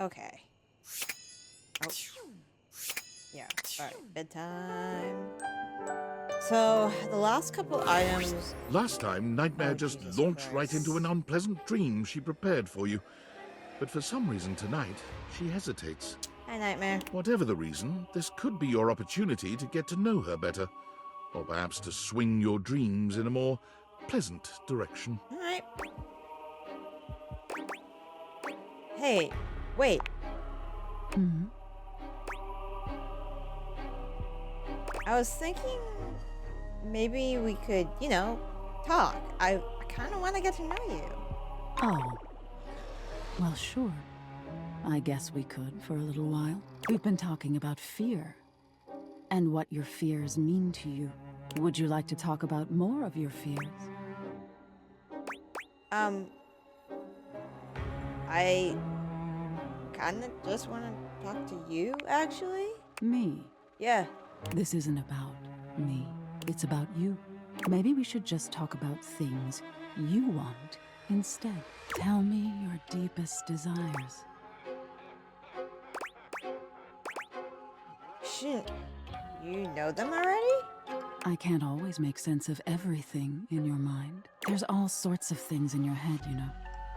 Okay. Oh. Yeah. Alright, bedtime. So, the last couple items... Last time, Nightmare Oh, just Jesus launched right Christ. into an unpleasant dream she prepared for you. But for some reason tonight, she hesitates. Hi, Nightmare. Whatever the reason, this could be your opportunity to get to know her better. Or perhaps to swing your dreams in a more pleasant direction. Alright. Hey, wait. Hmm. I was thinking maybe we could, talk. I kind of want to get to know you. Oh. Well, sure. I guess we could for a little while. We've been talking about fear. And what your fears mean to you. Would you like to talk about more of your fears? I kind of just want to talk to you, actually. Me? Yeah. This isn't about me. It's about you. Maybe we should just talk about things you want instead. Tell me your deepest desires. Shouldn't you know them already? I can't always make sense of everything in your mind. There's all sorts of things in your head, you know.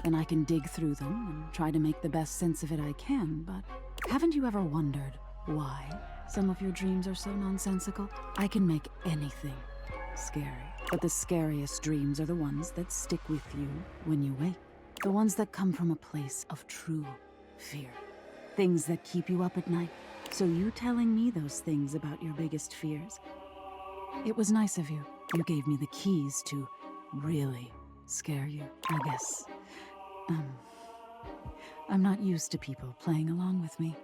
And I can dig through them and try to make the best sense of it I can, but haven't you ever wondered why some of your dreams are so nonsensical? I can make anything scary, but the scariest dreams are the ones that stick with you when you wake. The ones that come from a place of true fear. Things that keep you up at night. So you telling me those things about your biggest fears, it was nice of you. You gave me the keys to really scare you, I guess. I'm not used to people playing along with me.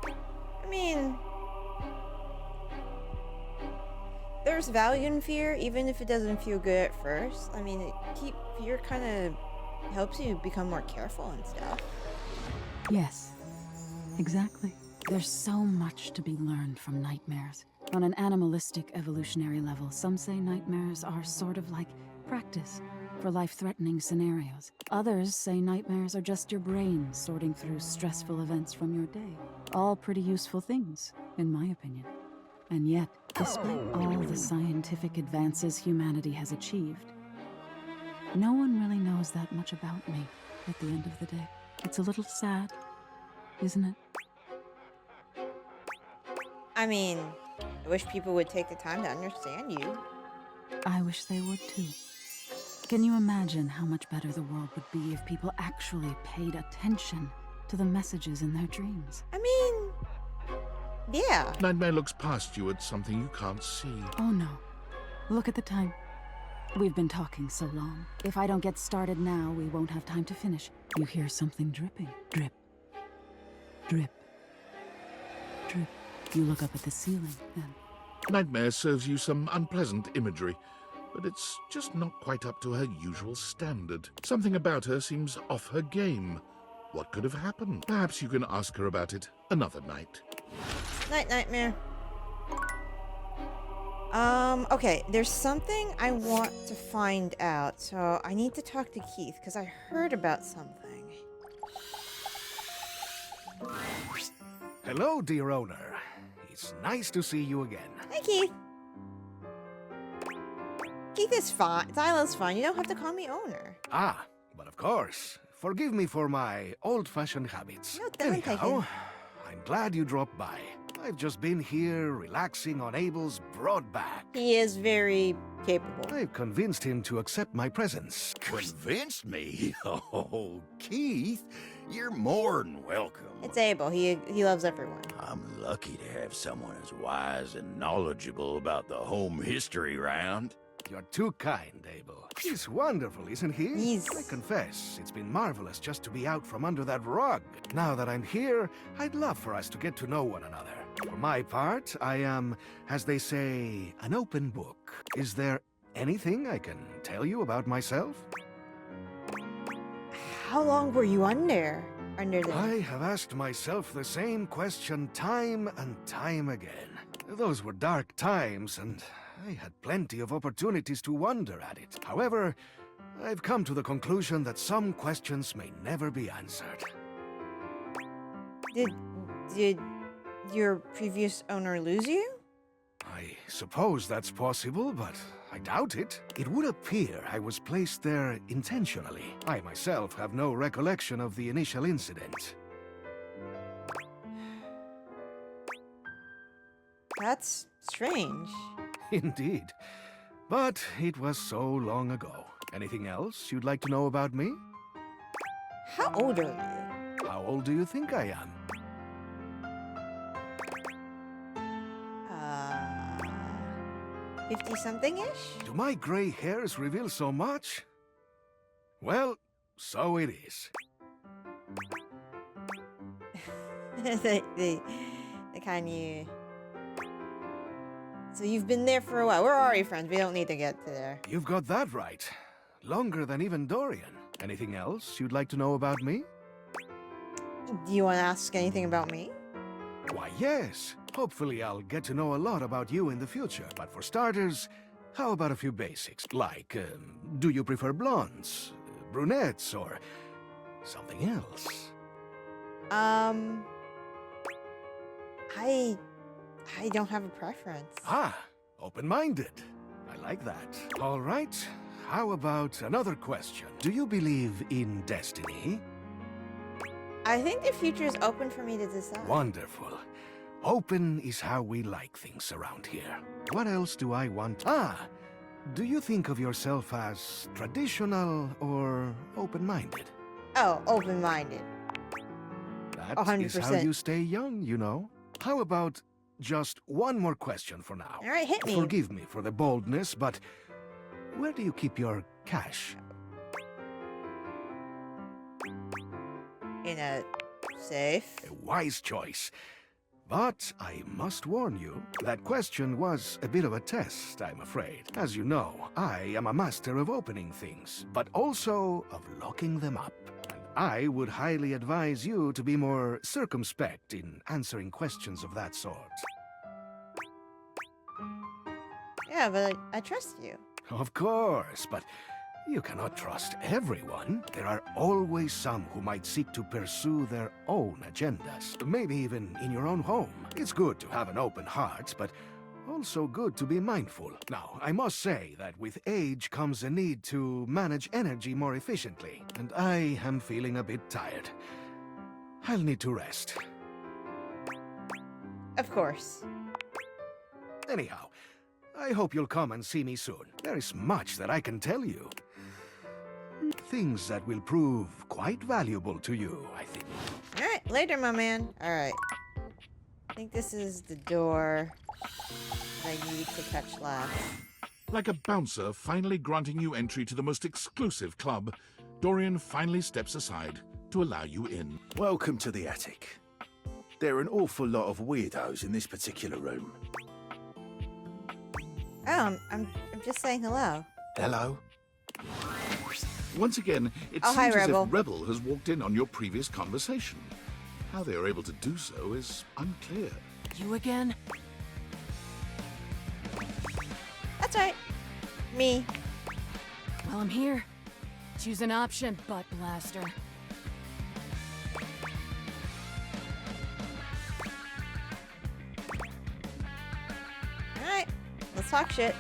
I mean, there's value in fear, even if it doesn't feel good at first. I mean, fear kind of helps you become more careful and stuff. Yes, exactly. There's so much to be learned from nightmares. On an animalistic evolutionary level, some say nightmares are sort of like practice for life-threatening scenarios. Others say nightmares are just your brain sorting through stressful events from your day. All pretty useful things, in my opinion. And yet, despite all the scientific advances humanity has achieved, no one really knows that much about me at the end of the day. It's a little sad, isn't it? I mean, I wish people would take the time to understand you. I wish they would too. Can you imagine how much better the world would be if people actually paid attention to the messages in their dreams? I mean, yeah. Nightmare looks past you at something you can't see. Oh no. Look at the time. We've been talking so long. If I don't get started now, we won't have time to finish. You hear something dripping. Drip. Drip. Drip. You look up at the ceiling, then. Nightmare serves you some unpleasant imagery, but it's just not quite up to her usual standard. Something about her seems off her game. What could have happened? Perhaps you can ask her about it another night. Night, Nightmare. Okay, there's something I want to find out, so I need to talk to Keith, because I heard about something. Hello, dear owner. It's nice to see you again. Hi, Keith. Keith is fine. Tyler's fine. You don't have to call me owner. Ah, but of course. Forgive me for my old-fashioned habits. No, don't take Anyhow, it. I'm glad you dropped by. I've just been here relaxing on Abel's broad back. He is very capable. I've convinced him to accept my presence. Convinced me? Oh, Keith, you're more than welcome. It's Abel. He loves everyone. I'm lucky to have someone as wise and knowledgeable about the home history round. You're too kind, Abel. He's wonderful, isn't he? He's- I confess, it's been marvelous just to be out from under that rug. Now that I'm here, I'd love for us to get to know one another. For my part, I am, as they say, an open book. Is there anything I can tell you about myself? How long were you under there? I have asked myself the same question time and time again. Those were dark times, and I had plenty of opportunities to wonder at it. However, I've come to the conclusion that some questions may never be answered. Did your previous owner lose you? I suppose that's possible, but I doubt it. It would appear I was placed there intentionally. I myself have no recollection of the initial incident. That's strange. Indeed. But it was so long ago. Anything else you'd like to know about me? How old are you? How old do you think I am? 50-something-ish? Do my gray hairs reveal so much? Well, so it is. they kind of... So you've been there for a while. We're already friends. We don't need to get to there. You've got that right. Longer than even Dorian. Anything else you'd like to know about me? Do you want to ask anything about me? Why, yes. Hopefully I'll get to know a lot about you in the future. But for starters, how about a few basics? Like, do you prefer blondes, brunettes, or something else? I don't have a preference. Ah, open-minded. I like that. All right. How about another question? Do you believe in destiny? I think the future is open for me to decide. Wonderful. Open is how we like things around here. What else do I want? Ah, do you think of yourself as traditional or open-minded? Oh, open-minded. That 100%. is how you stay young, you know. How about just one more question for now? All right, hit me. Forgive me for the boldness, but where do you keep your cash? In a safe. A wise choice. But I must warn you, that question was a bit of a test, I'm afraid. As you know, I am a master of opening things, but also of locking them up. And I would highly advise you to be more circumspect in answering questions of that sort. Yeah, but I trust you. Of course, but you cannot trust everyone. There are always some who might seek to pursue their own agendas, maybe even in your own home. It's good to have an open heart, but also good to be mindful. Now, I must say that with age comes a need to manage energy more efficiently, and I am feeling a bit tired. I'll need to rest. Of course. Anyhow, I hope you'll come and see me soon. There is much that I can tell you. Things that will prove quite valuable to you, I think. Alright, later, my man. Alright. I think this is the door I need to catch last. Like a bouncer finally granting you entry to the most exclusive club, Dorian finally steps aside to allow you in. Welcome to the attic. There are an awful lot of weirdos in this particular room. Oh, I'm just saying hello. Hello? Once again, it Oh, hi, seems as Rebel. if Rebel has walked in on your previous conversation. How they are able to do so is unclear. You again? That's right. Me. Well, I'm here. Choose an option, butt blaster. Alright, let's talk shit.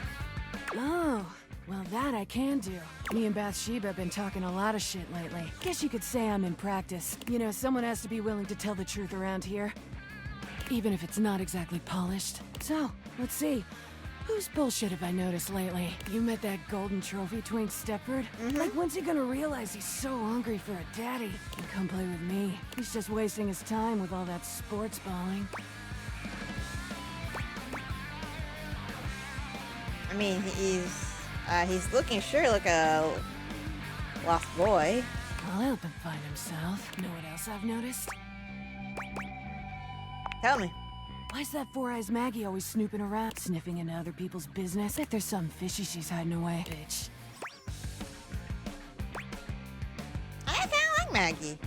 Oh, well that I can do. Me and Bathsheba have been talking a lot of shit lately. Guess you could say I'm in practice. You know, someone has to be willing to tell the truth around here. Even if it's not exactly polished. So, let's see. Whose bullshit have I noticed lately? You met that golden trophy twink Stepford? Like, when's he gonna realize he's so hungry for a daddy? And come play with me. He's just wasting his time with all that sports balling. I mean, he's looking sure like a lost boy. I'll help him find himself. Know what else I've noticed? Tell me. Why's that Four Eyes Maggie always snooping around, sniffing into other people's business? Like there's something fishy she's hiding away. Bitch. I kind of like Maggie.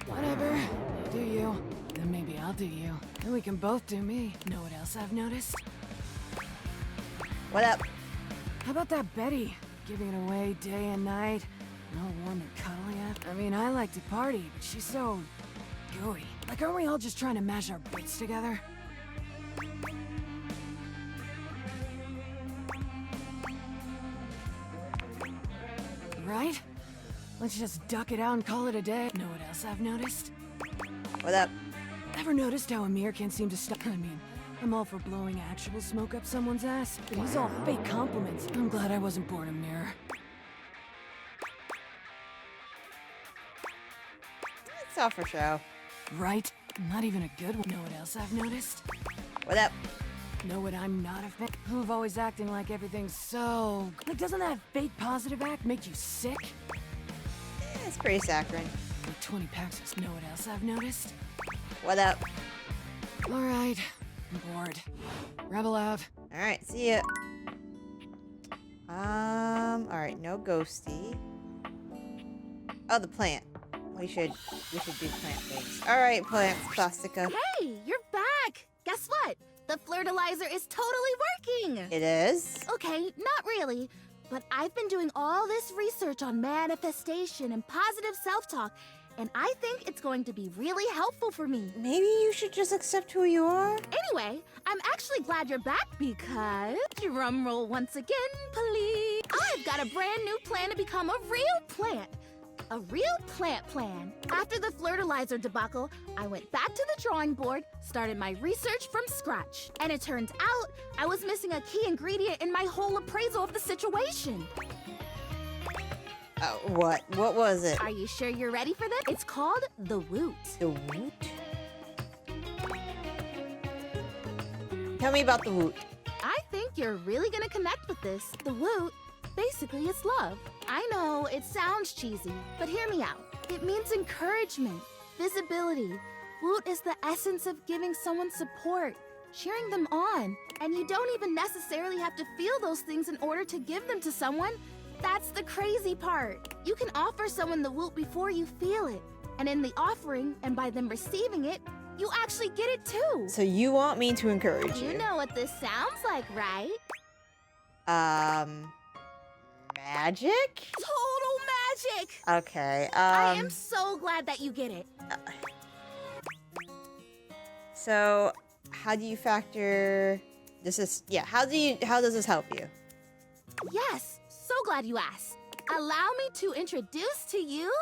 Whatever. You do you. Then maybe I'll do you. Then we can both do me. Know what else I've noticed? What up? How about that Betty? giving it away day and night. And all warm and cuddly. I mean, I like to party, but she's so gooey. Like, aren't we all just trying to mash our bits together? Right? Let's just duck it out and call it a day. Know what else I've noticed? What up? Ever noticed how Amir can't seem to stop? I mean, I'm all for blowing actual smoke up someone's ass, but he's all fake compliments. I'm glad I wasn't born Amir. It's all for show. Right? Not even a good one. Know what else I've noticed? What up? Know what I'm not a fan? Who've always acting like everything's so... Like, doesn't that fake positive act make you sick? It's pretty saccharine. Like 20 packs of... Know what else I've noticed? What up? Alright. I'm bored. Rebel out. Alright, see ya. Alright, no ghosty. Oh, the plant. We should do plant things. Alright, plants, Plastica. Hey, you're back! Guess what? The fertilizer is totally working! It is? Okay, not really. But I've been doing all this research on manifestation and positive self-talk, and I think it's going to be really helpful for me. Maybe you should just accept who you are? Anyway, I'm actually glad you're back because... Drum roll once again, please. I've got a brand new plan to become a real plant. A real plant plan. After the fertilizer debacle, I went back to the drawing board, started my research from scratch. And it turns out I was missing a key ingredient in my whole appraisal of the situation. What? What was it? Are you sure you're ready for this? It's called the Woot. The Woot? Tell me about the Woot. I think you're really gonna connect with this. The Woot, basically it's love. I know, it sounds cheesy, but hear me out. It means encouragement, visibility. Woot is the essence of giving someone support, cheering them on. And you don't even necessarily have to feel those things in order to give them to someone. That's the crazy part. You can offer someone the Woot before you feel it. And in the offering, and by them receiving it, you actually get it too. So you want me to encourage you? You know what this sounds like, right? Magic? Total magic! Okay, I am so glad that you get it. So, how do you factor... how does this help you? Yes, so glad you asked. Allow me to introduce to you...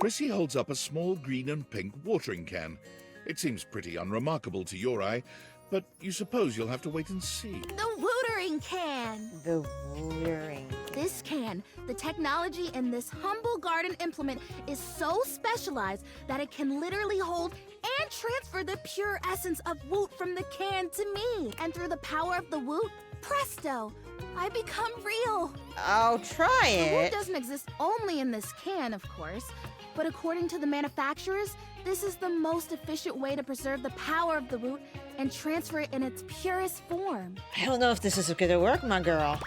Chrissy holds up a small green and pink watering can. It seems pretty unremarkable to your eye, but you suppose you'll have to wait and see. the Wootering can. The watering. This can, the technology in this humble garden implement is so specialized that it can literally hold and transfer the pure essence of Woot from the can to me. And through the power of the Woot, presto, I become real. I'll try The Woot it. doesn't exist only in this can, of course, but according to the manufacturers, this is the most efficient way to preserve the power of the Woot and transfer it in its purest form. I don't know if this is gonna work, my girl.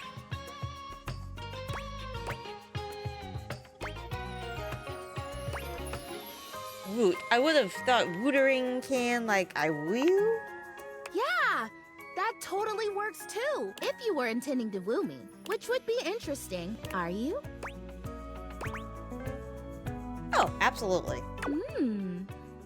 Woot. I would have thought wootering can, like, I will? Yeah, that totally works too, if you were intending to woo me, which would be interesting. Are you? Oh, absolutely.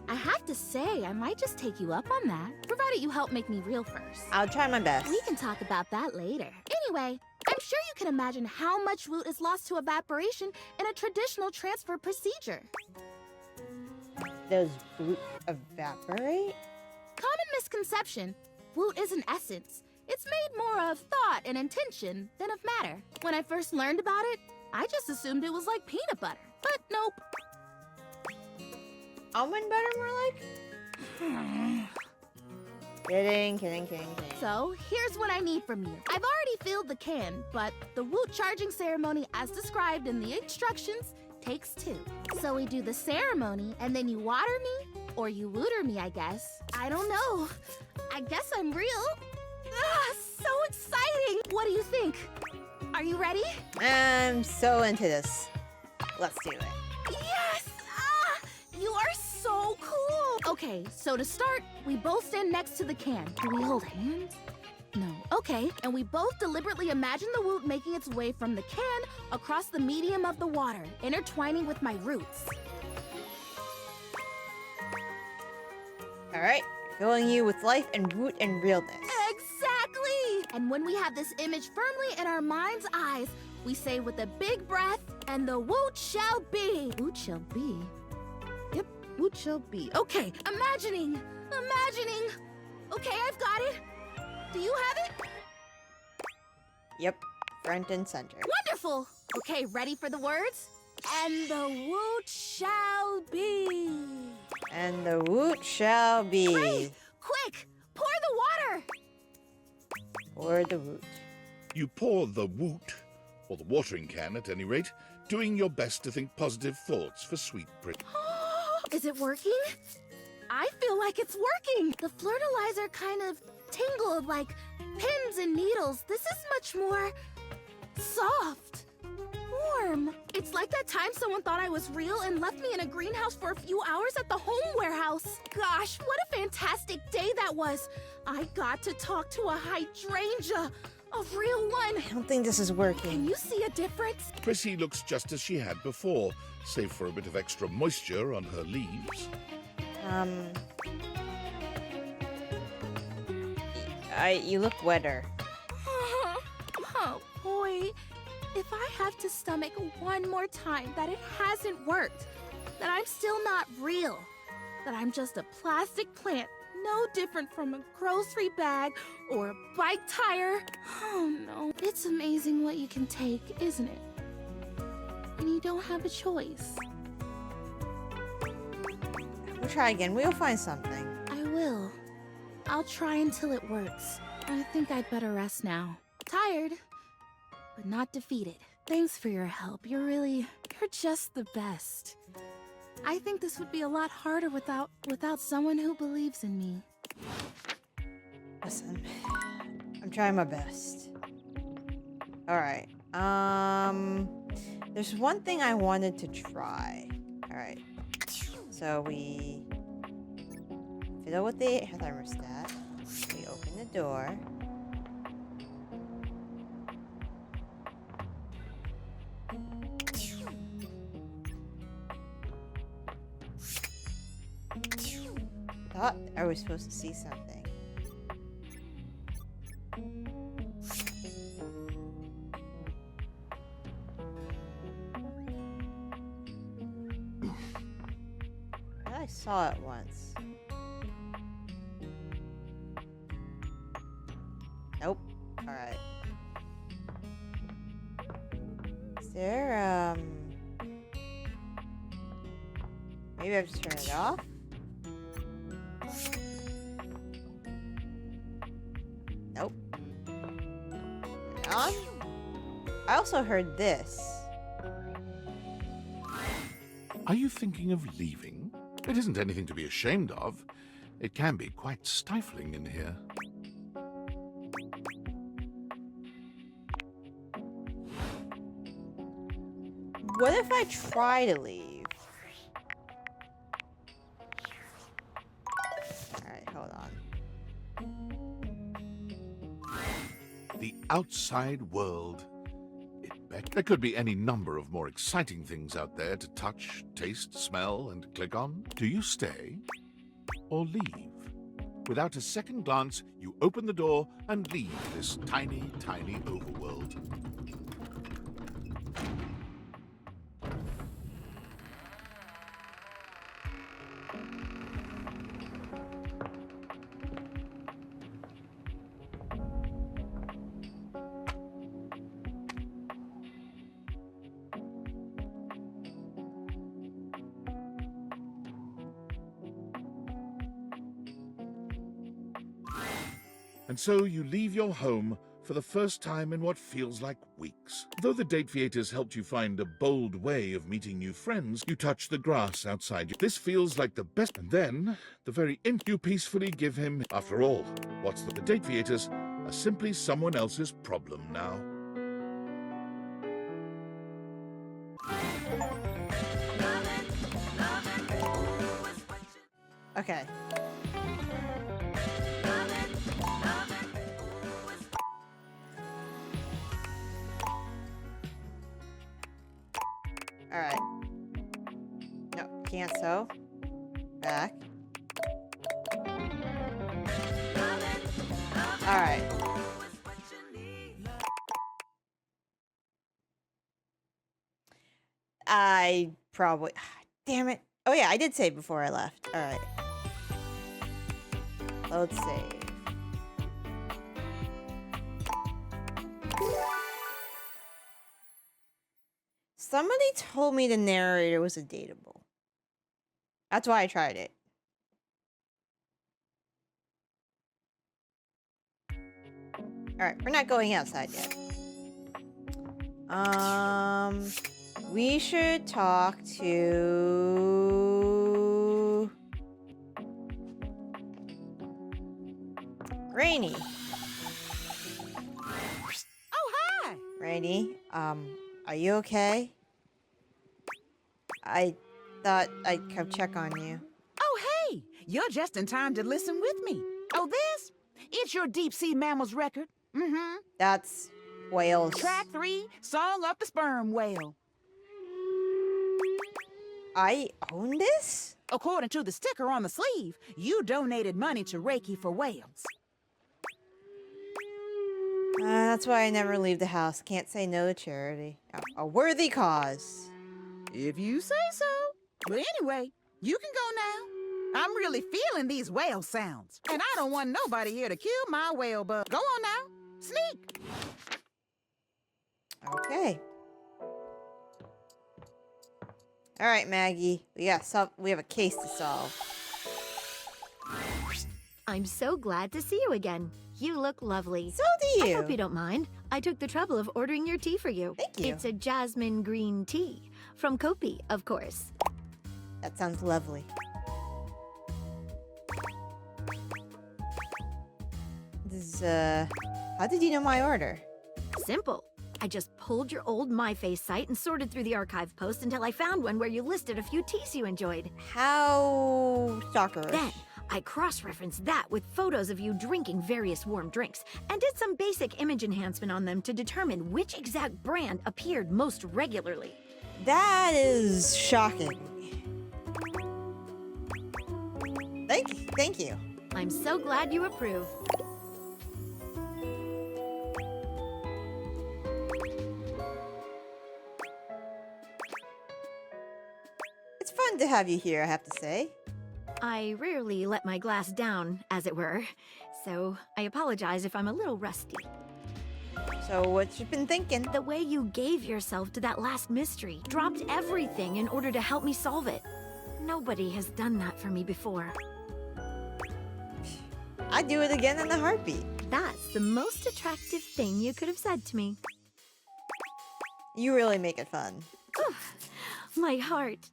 I have to say, I might just take you up on that, provided you help make me real first. I'll try my best. We can talk about that later. Anyway, I'm sure you can imagine how much Woot is lost to evaporation in a traditional transfer procedure. Does Woot evaporate? Common misconception, Woot is an essence. It's made more of thought and intention than of matter. When I first learned about it, I just assumed it was like peanut butter. But nope. Almond butter, more like? Kidding. So, here's what I need from you. I've already filled the can, but the Woot charging ceremony as described in the instructions takes 2. So we do the ceremony, and then you water me, or you wooter me, I guess. I don't know. I guess I'm real. Ah, so exciting! What do you think? Are you ready? I'm so into this. Let's do it. Yes! Ah! You are so cool! Okay, so to start, we both stand next to the can. Do we hold hands? No. Okay, and we both deliberately imagine the Woot making its way from the can across the medium of the water, intertwining with my roots. Alright, filling you with life and Woot and realness. Exactly! And when we have this image firmly in our mind's eyes, we say with a big breath, and the Woot shall be. Woot shall be? Yep, Woot shall be. Okay, imagining. Okay, I've got it. Do you have it? Yep, front and center. Wonderful! Okay, ready for the words? And the Woot shall be. And the Woot shall be. Great! Quick! Pour the water! Or the Woot. You pour the Woot, or the watering can at any rate, doing your best to think positive thoughts for sweet Prince. Is it working? I feel like it's working! The flirtalizer kind of tingled like pins and needles. This is much more soft, warm. It's like that time someone thought I was real and left me in a greenhouse for a few hours at the home warehouse. Gosh, what a fantastic day that was. I got to talk to a hydrangea, a real one. I don't think this is Can working. you see a difference? Prissy looks just as she had before, save for a bit of extra moisture on her leaves. You look wetter. Oh boy, if I have to stomach one more time that it hasn't worked, that I'm still not real, that I'm just a plastic plant, no different from a grocery bag or a bike tire. Oh no, it's amazing what you can take, isn't it? And you don't have a choice. We'll try again. We'll find something. I will. I'll try until it works. I think I'd better rest now. Tired, but not defeated. Thanks for your help. You're just the best. I think this would be a lot harder without someone who believes in me. Listen, I'm trying my best. Alright. There's one thing I wanted to try. Alright. So we fiddle with the thermostat. We open the door. Thought I was supposed to see something. I saw it once. Nope. Alright. Is there, maybe I just turn it off? Nope. Turn it on? I also heard this. Are you thinking of leaving? It isn't anything to be ashamed of. It can be quite stifling in here. What if I try to leave? Alright, hold on. The outside world. There could be any number of more exciting things out there to touch, taste, smell, and click on. Do you stay or leave? Without a second glance, you open the door and leave this tiny, tiny overworld. And so you leave your home for the first time in what feels like weeks. Though the date theaters helped you find a bold way of meeting new friends, you touch the grass outside you. This feels like the best. And then, the very imp you peacefully give him. After all, what's the date theaters are simply someone else's problem now. Okay. can't sew. Back. Alright. I probably... Damn it. Oh yeah, I did save before I left. Alright. Load save. Somebody told me the narrator was a datable. That's why I tried it. Alright, we're not going outside yet. We should talk to... Rainy. Oh, hi! Rainy, are you okay? I thought I'd come check on you. Oh, hey! You're just in time to listen with me. Oh, this? It's your deep-sea mammals record. Mm-hmm. That's whales. Track 3, Song of the Sperm Whale. I own this? According to the sticker on the sleeve, you donated money to Reiki for whales. That's why I never leave the house. Can't say no to charity. A worthy cause. If you say so. But anyway, you can go now. I'm really feeling these whale sounds. And I don't want nobody here to kill my whale bug. Go on now. Sneak. Okay. All right, Maggie. We have a case to solve. I'm so glad to see you again. You look lovely. So do you. I hope you don't mind. I took the trouble of ordering your tea for you. Thank you. It's a jasmine green tea. From Kopi, of course. That sounds lovely. This how did you know my order? Simple. I just pulled your old MyFace site and sorted through the archive posts until I found one where you listed a few teas you enjoyed. How stalkerish. Then, I cross-referenced that with photos of you drinking various warm drinks and did some basic image enhancement on them to determine which exact brand appeared most regularly. That is shocking. Thank you. I'm so glad you approve. It's fun to have you here, I have to say. I rarely let my glass down, as it were, so I apologize if I'm a little rusty. So what you been thinking? The way you gave yourself to that last mystery, dropped everything in order to help me solve it. Nobody has done that for me before. I'd do it again in a heartbeat. That's the most attractive thing you could have said to me. You really make it fun. My heart.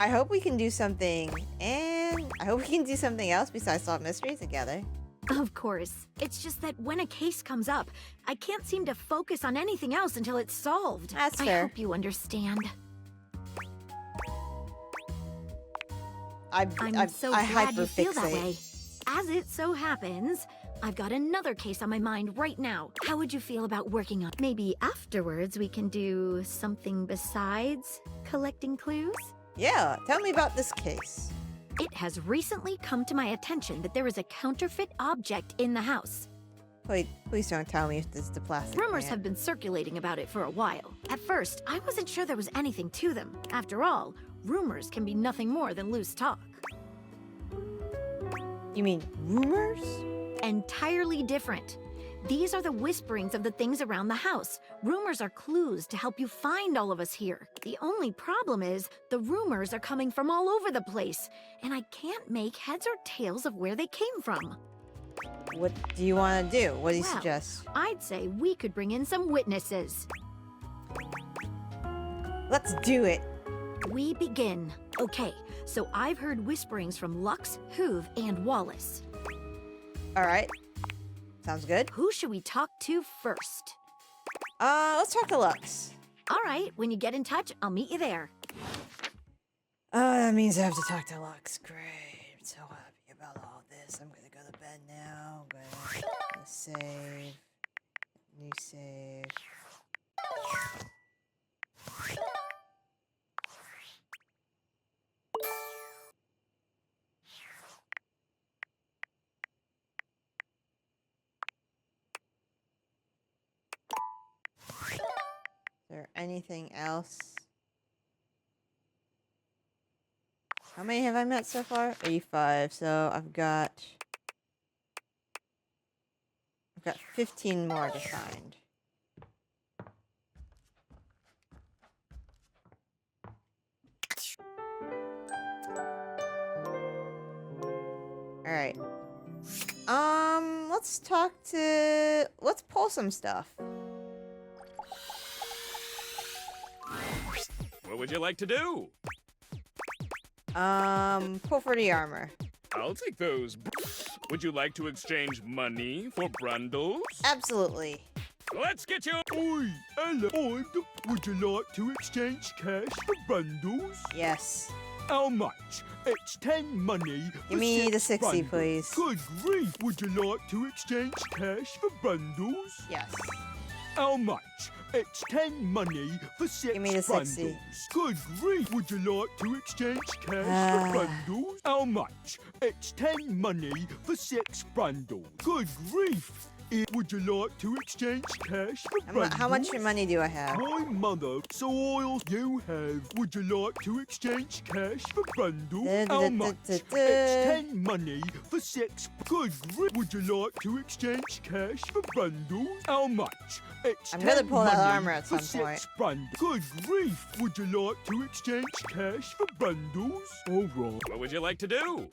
I hope we can do something, and I hope we can do something else besides solve mysteries together. Of course. It's just that when a case comes up, I can't seem to focus on anything else until it's solved. That's fair. I hope you understand. I'm so glad you feel that way. As it so happens, I've got another case on my mind right now. How would you feel about working on? Maybe afterwards we can do something besides collecting clues? Yeah, tell me about this case. It has recently come to my attention that there is a counterfeit object in the house. Please don't tell me if this is the plastic Rumors man. have been circulating about it for a while. At first, I wasn't sure there was anything to them. After all, rumors can be nothing more than loose talk. You mean rumors? Entirely different. These are the whisperings of the things around the house. Rumors are clues to help you find all of us here. The only problem is, the rumors are coming from all over the place, and I can't make heads or tails of where they came from. What do you want to do? What do you Well, suggest? I'd say we could bring in some witnesses. Let's do it. We begin. Okay, so I've heard whisperings from Lux, Hoove, and Wallace. All right. Sounds good. Who should we talk to first? Let's talk to Lux. All right, when you get in touch, I'll meet you there. That means I have to talk to Lux. Great. I'm so happy about all this. I'm gonna go to bed now. I'm gonna save. New save. anything else. How many have I met so far? 85. So I've got 15 more to find. All right. Let's pull some stuff. What would you like to do? Pull for the armor. I'll take those. Would you like to exchange money for brundles? Absolutely. Let's get you. Oi, hello. Would you like to exchange cash for bundles? Yes. How much? It's 10 money. Give me the 60, bundles. please. Good grief. Would you like to exchange cash for bundles? Yes. How much? It's 10 money for 6 Give me the 60. bundles. Good grief. Would you like to exchange cash for bundles? How much? It's 10 money for 6 bundles. Good grief. Would you like to exchange cash for bundles? How much money do I have? My mother, so oil you have. Would you like to exchange cash for bundles? How much? It's 10 money for 6. Good grief. Would you like to exchange cash for bundles? How much? It's I'm gonna 10 pull that money armor at for some 6 bundles. Good grief. Would you like to exchange cash for bundles? All right. What would you like to do?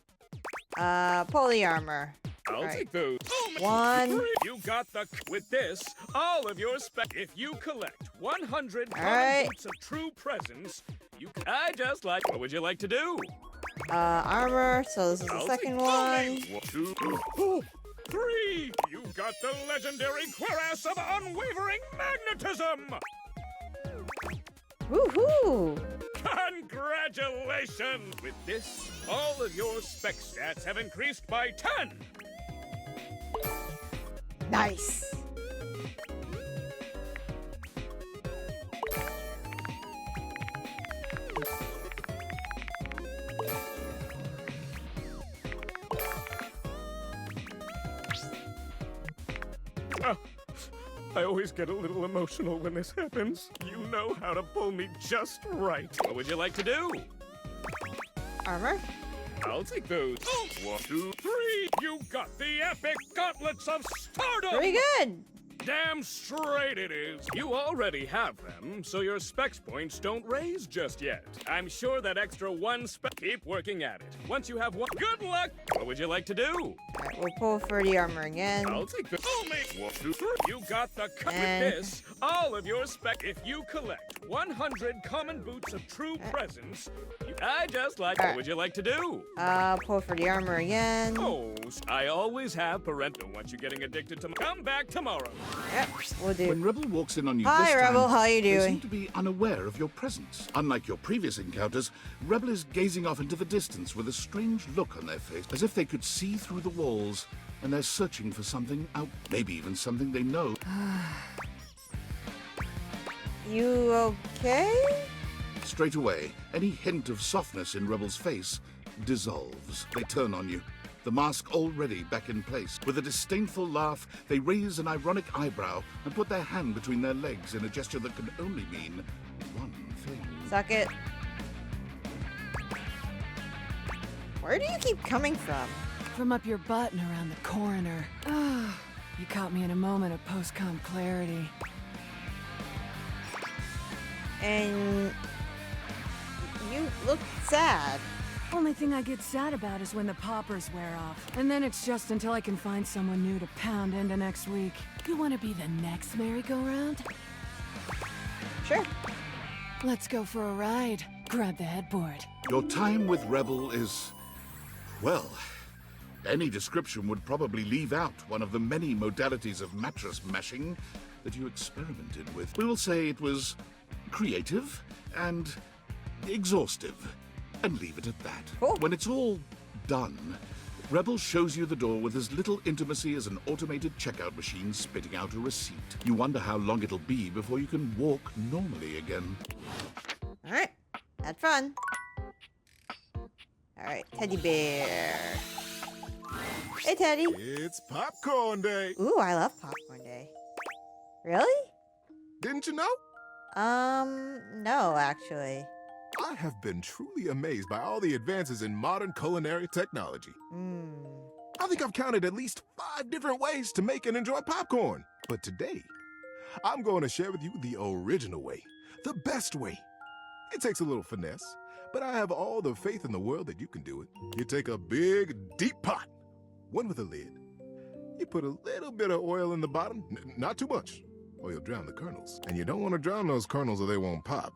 Pull the armor. I'll Right. take those. 1. You got the. With this, all of your spec. If you collect 100 common Alright. boots of true presence, I just like. What would you like to do? Armor. So this is the I'll second take one. 1, 2, 3. You got the legendary cuirass of unwavering magnetism. Woohoo! Congratulations! With this, all of your spec stats have increased by 10. Nice. Oh, I always get a little emotional when this happens. You know how to pull me just right. What would you like to do? Armor. I'll take those. 1, 2, 3. You got the epic gauntlets of stardom. Pretty good. Damn straight it is. You already have them, so your specs points don't raise just yet. I'm sure that extra 1 spec. Keep working at it. Once you have 1, good luck. What would you like to do? Alright, we'll pull for the armor again. I'll take the. 1, 2, 3. You got the. With And- this, all of your spec. If you collect 100 common boots of true presence, I just like. What would you like to do? Pull for the armor again. Oh, I always have parental. Once you're getting addicted to. Come back tomorrow. Yep, we'll do. When Rebel walks in on you Hi, this Rebel, time, how you they doing? seem to be unaware of your presence. Unlike your previous encounters, Rebel is gazing off into the distance with a strange look on their face, as if they could see through the walls, and they're searching for something out, maybe even something they know. You okay? Straight away, any hint of softness in Rebel's face dissolves. They turn on you, the mask already back in place. With a disdainful laugh, they raise an ironic eyebrow and put their hand between their legs in a gesture that can only mean one thing. Suck it. Where do you keep coming from? From up your butt and around the coroner. Ah, you caught me in a moment of post-com clarity. And you look sad. Only thing I get sad about is when the poppers wear off. And then it's just until I can find someone new to pound into next week. You want to be the next merry-go-round? Sure. Let's go for a ride. Grab the headboard. Your time with Rebel is, well, any description would probably leave out one of the many modalities of mattress mashing that you experimented with. We will say it was creative and exhaustive, and leave it at that. Cool. When it's all done, Rebel shows you the door with as little intimacy as an automated checkout machine spitting out a receipt. You wonder how long it'll be before you can walk normally again. Alright. Had fun. Alright, teddy bear. Hey, Teddy. It's popcorn day. Ooh, I love popcorn day. Really? Didn't you know? No, actually. I have been truly amazed by all the advances in modern culinary technology. I think I've counted at least 5 different ways to make and enjoy popcorn. But today, I'm going to share with you the original way, the best way. It takes a little finesse, but I have all the faith in the world that you can do it. You take a big, deep pot, one with a lid. You put a little bit of oil in the bottom, not too much, or you'll drown the kernels. And you don't want to drown those kernels or they won't pop.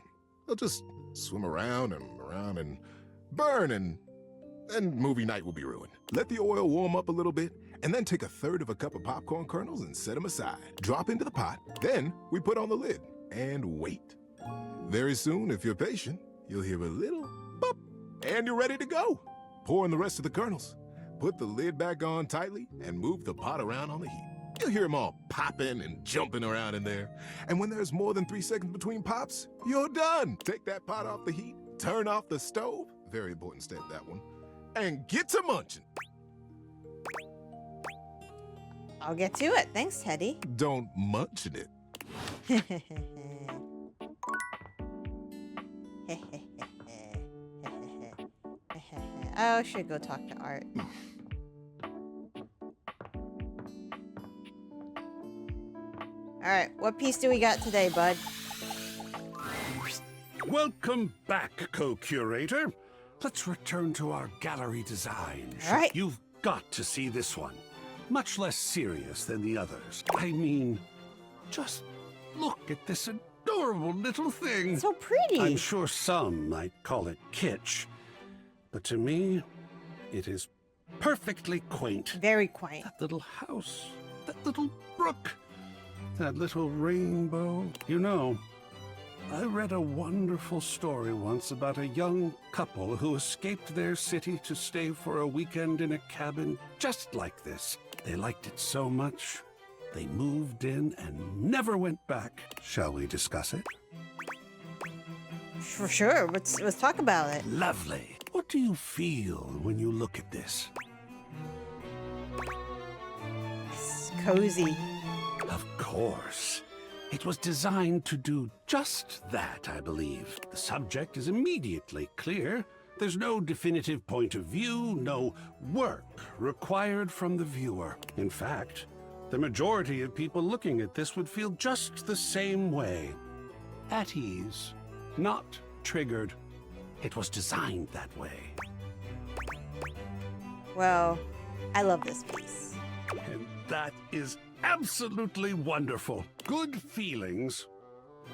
They'll just swim around and burn, and movie night will be ruined. Let the oil warm up a little bit, and then take 1/3 cup of popcorn kernels and set them aside. Drop into the pot, then we put on the lid and wait. Very soon, if you're patient, you'll hear a little pop, and you're ready to go. Pour in the rest of the kernels. Put the lid back on tightly and move the pot around on the heat. You'll hear them all popping and jumping around in there. And when there's more than 3 seconds between pops, you're done. Take that pot off the heat, turn off the stove, very important step, that one, and get to munching. I'll get to it. Thanks, Teddy. Don't munch it. I should go talk to Art. Alright, what piece do we got today, bud? Welcome back, co-curator. Let's return to our gallery design. All right. You've got to see this one. Much less serious than the others. I mean, just look at this adorable little thing. So pretty. I'm sure some might call it kitsch, but to me, it is perfectly quaint. Very quaint. That little house, that little brook, that little rainbow. You know, I read a wonderful story once about a young couple who escaped their city to stay for a weekend in a cabin just like this. They liked it so much, they moved in and never went back. Shall we discuss it? For sure. Let's talk about it. Lovely. What do you feel when you look at this? It's cozy. Of course. It was designed to do just that, I believe. The subject is immediately clear. There's no definitive point of view, no work required from the viewer. In fact, the majority of people looking at this would feel just the same way. At ease, not triggered. It was designed that way. Well, I love this piece. And that is absolutely wonderful. Good feelings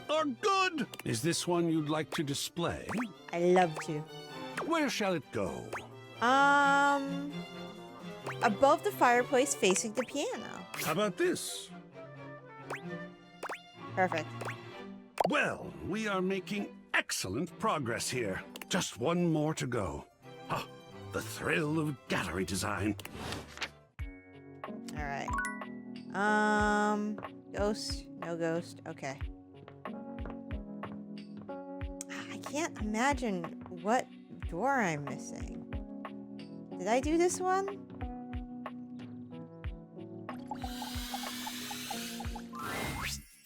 are good. Is this one you'd like to display? I love to. Where shall it go? Above the fireplace facing the piano. How about this? Perfect. Well, we are making excellent progress here. Just one more to go. Ah, the thrill of gallery design. All right. Ghost, no ghost. Okay. I can't imagine what door I'm missing. Did I do this one?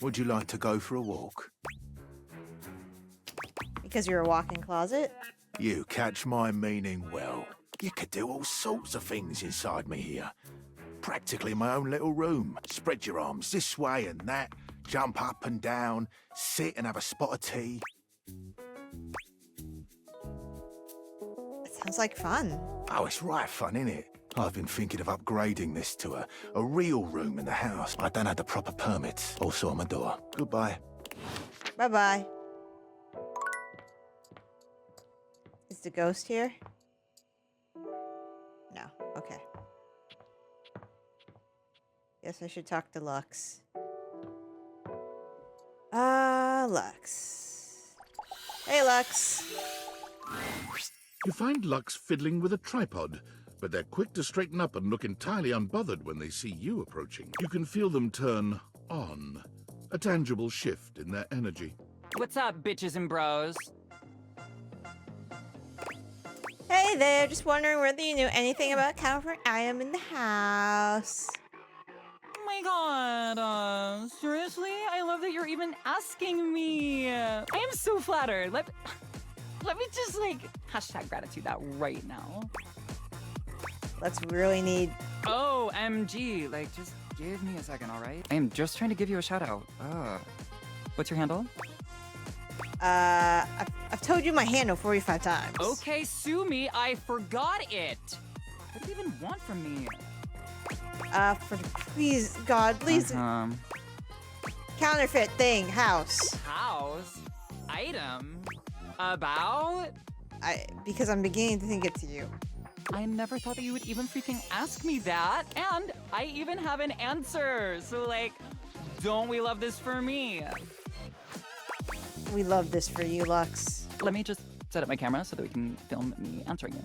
Would you like to go for a walk? Because you're a walk-in closet? You catch my meaning well. You could do all sorts of things inside me here. Practically my own little room. Spread your arms this way and that, jump up and down, sit and have a spot of tea. It sounds like fun. Oh, it's right fun, innit? I've been thinking of upgrading this to a real room in the house. I don't have the proper permits. Also on my door. Goodbye. Bye-bye. Is the ghost here? No. Okay. Guess I should talk to Lux. Lux. Hey, Lux. You find Lux fiddling with a tripod, but they're quick to straighten up and look entirely unbothered when they see you approaching. You can feel them turn on, a tangible shift in their energy. What's up, bitches and bros? Hey there, just wondering whether you knew anything about California. I am in the house. my god. Seriously? I love that you're even asking me. I am so flattered. Let me just, like, hashtag gratitude that right now. Let's really need... OMG. Like, just give me a second, all right? I am just trying to give you a shout out. What's your handle? I've told you my handle 45 times. Okay, sue me. I forgot it. What do you even want from me? Please, God, please. Counterfeit thing, house. House? Item? About? Because I'm beginning to think it's you. I never thought that you would even freaking ask me that. And I even have an answer. So, like, don't we love this for me? We love this for you, Lux. Let me just set up my camera so that we can film me answering you.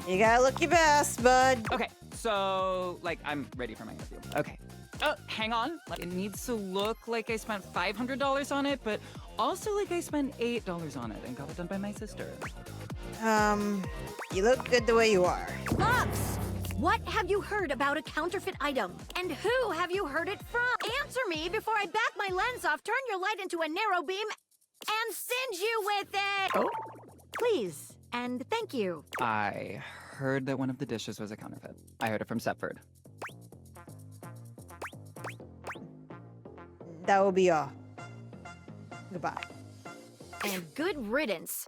You gotta look your best, bud. Okay, so, like, I'm ready for my interview. Okay. Hang on. Like, it needs to look like I spent $500 on it, but also like I spent $8 on it and got it done by my sister. You look good the way you are. Lux! What have you heard about a counterfeit item? And who have you heard it from? Answer me before I back my lens off, turn your light into a narrow beam, and singe you with it! Oh? Please, and thank you. I heard that one of the dishes was a counterfeit. I heard it from Stepford. That will be all. Goodbye. And good riddance.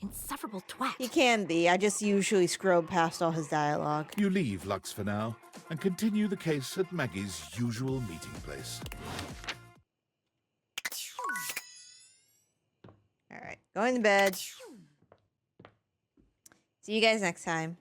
Insufferable twat. He can be. I just usually scroll past all his dialogue. You leave Lux for now and continue the case at Maggie's usual meeting place. All right, going to bed. See you guys next time.